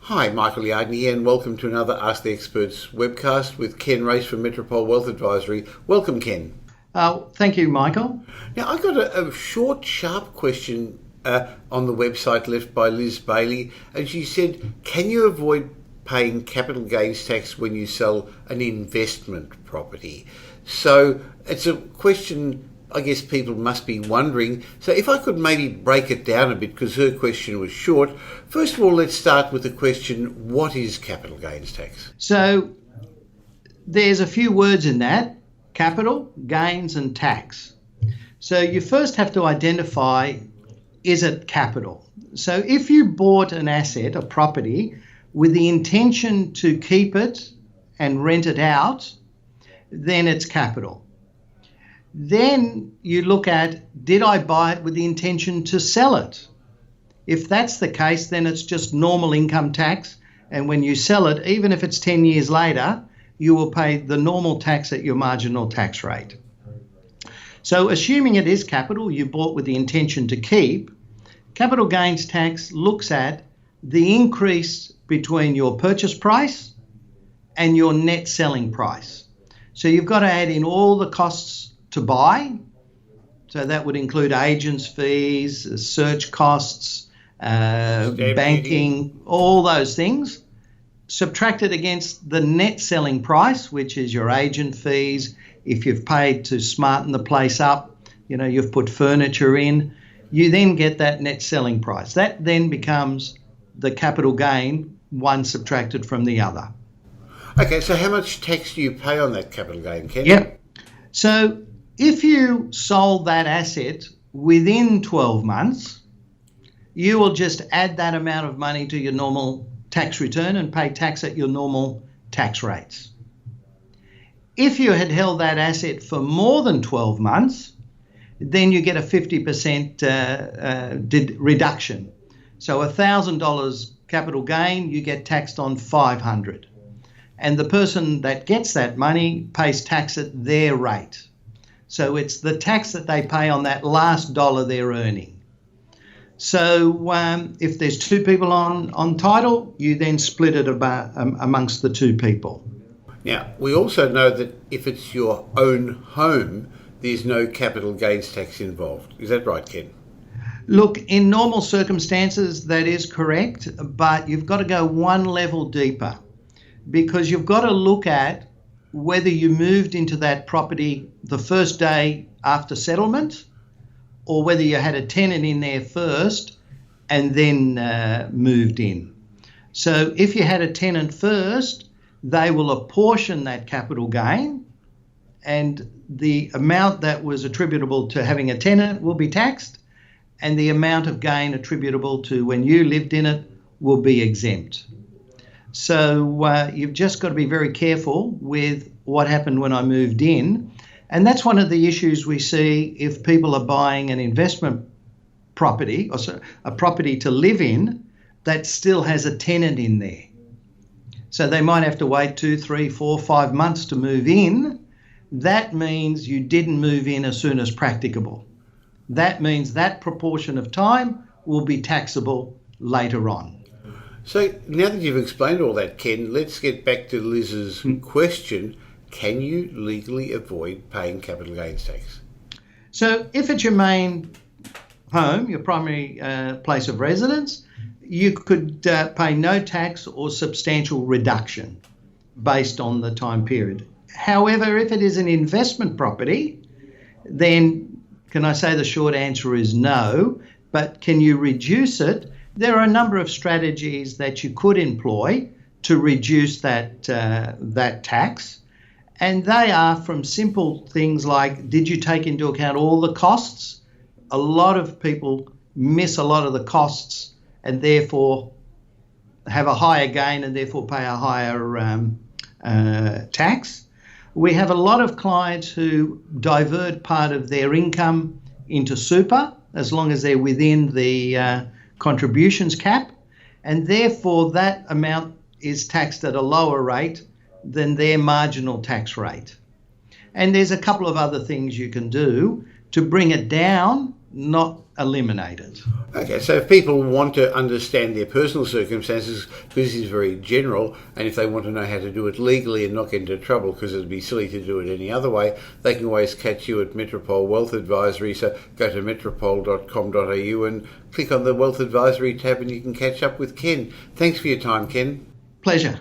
Hi, Michael Yardney here, and welcome to another Ask the Experts webcast with Ken Race from Metropole Wealth Advisory. Welcome, Ken. Thank you, Michael. Now, I got a short, sharp question on the website left by Liz Bailey, and she said, can you avoid paying capital gains tax when you sell an investment property? So it's a question I guess people must be wondering. So if I could maybe break it down a bit, because her question was short. First of all, let's start with the question, what is capital gains tax? So there's a few words in that: capital, gains and tax. So you first have to identify, is it capital? So if you bought an asset, a property, with the intention to keep it and rent it out, then it's capital. Then you look at, did I buy it with the intention to sell it? If that's the case, then it's just normal income tax. And when you sell it, even if it's 10 years later, you will pay the normal tax at your marginal tax rate. So assuming it is capital you bought with the intention to keep, capital gains tax looks at the increase between your purchase price and your net selling price. So you've got to add in all the costs to buy. So that would include agents' fees, search costs, banking, all those things. Subtract it against the net selling price, which is your agent fees. If you've paid to smarten the place up, you've put furniture in, you then get that net selling price. That then becomes the capital gain, one subtracted from the other. Okay, so how much tax do you pay on that capital gain, Ken? Yep. So if you sold that asset within 12 months, you will just add that amount of money to your normal tax return and pay tax at your normal tax rates. If you had held that asset for more than 12 months, then you get a 50% reduction. So $1,000 capital gain, you get taxed on $500. And the person that gets that money pays tax at their rate. So it's the tax that they pay on that last dollar they're earning. So if there's two people on title, you then split it amongst the two people. Now, we also know that if it's your own home, there's no capital gains tax involved. Is that right, Ken? Look, in normal circumstances, that is correct, but you've got to go one level deeper, because you've got to look at whether you moved into that property the first day after settlement, or whether you had a tenant in there first and then moved in. So if you had a tenant first, they will apportion that capital gain, and the amount that was attributable to having a tenant will be taxed, and the amount of gain attributable to when you lived in it will be exempt. So you've just got to be very careful with what happened when I moved in. And that's one of the issues we see if people are buying an investment property, or a property to live in, that still has a tenant in there. So they might have to wait 2, 3, 4, 5 months to move in. That means you didn't move in as soon as practicable. That means that proportion of time will be taxable later on. So now that you've explained all that, Ken, let's get back to Liz's question. Can you legally avoid paying capital gains tax? So if it's your main home, your primary place of residence, you could pay no tax or substantial reduction based on the time period. However, if it is an investment property, then can I say the short answer is no, but can you reduce it? There are a number of strategies that you could employ to reduce that tax. And they are from simple things like, did you take into account all the costs? A lot of people miss a lot of the costs and therefore have a higher gain and therefore pay a higher tax. We have a lot of clients who divert part of their income into super, as long as they're within the contributions cap, and therefore that amount is taxed at a lower rate than their marginal tax rate. And there's a couple of other things you can do to bring it down not eliminate it. Okay, so if people want to understand their personal circumstances, because this is very general, and if they want to know how to do it legally and not get into trouble, because it'd be silly to do it any other way, they can always catch you at Metropole Wealth Advisory. So go to metropole.com.au and click on the Wealth Advisory tab and you can catch up with Ken. Thanks for your time, Ken. Pleasure.